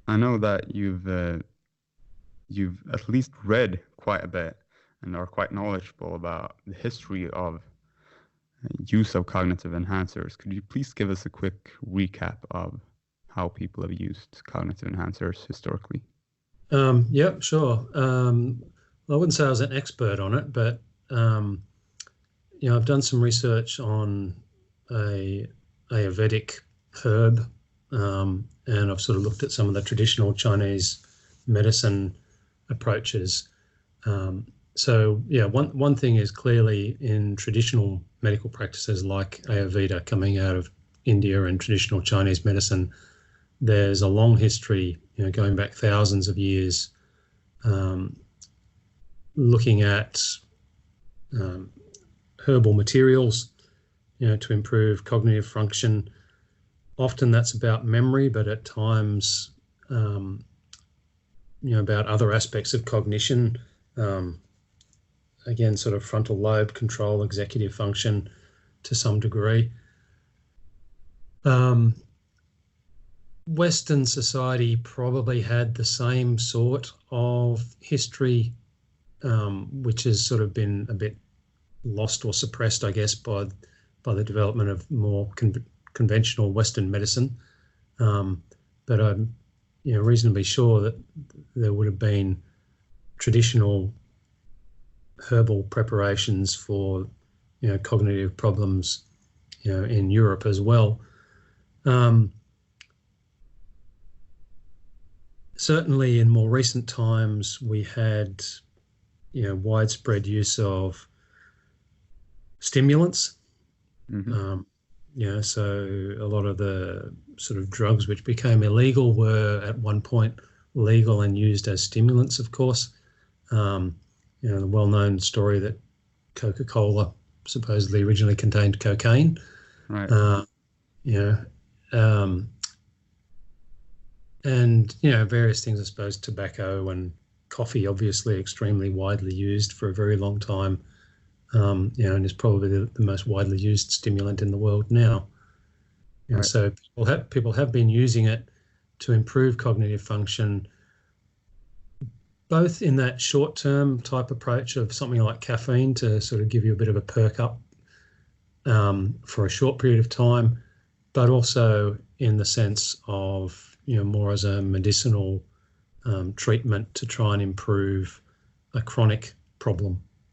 I know that you've at least read quite a bit and are quite knowledgeable about the history of use of cognitive enhancers. Could you please give us a quick recap of how people have used cognitive enhancers historically? Yeah, sure. I wouldn't say I was an expert on it, but I've done some research on a Ayurvedic herb, and I've sort of looked at some of the traditional Chinese medicine approaches. So yeah, one thing is clearly in traditional medical practices like Ayurveda coming out of India and traditional Chinese medicine, there's a long history, going back thousands of years, looking at herbal materials, to improve cognitive function. Often that's about memory, but at times, about other aspects of cognition. Again, sort of frontal lobe control, executive function to some degree. Western society probably had the same sort of history, which has sort of been a bit lost or suppressed, I guess, by the development of more conventional Western medicine. But I'm reasonably sure that there would have been traditional herbal preparations for cognitive problems in Europe as well. Certainly in more recent times we had widespread use of stimulants. Mm-hmm. So a lot of the sort of drugs which became illegal were at one point legal and used as stimulants, of course. The well-known story that Coca Cola supposedly originally contained cocaine. Right. And various things, I suppose, tobacco and coffee, obviously extremely widely used for a very long time. And is probably the most widely used stimulant in the world now. Right. So people have been using it to improve cognitive function, both in that short-term type approach of something like caffeine to sort of give you a bit of a perk up for a short period of time, but also in the sense of more as a medicinal treatment to try and improve a chronic problem.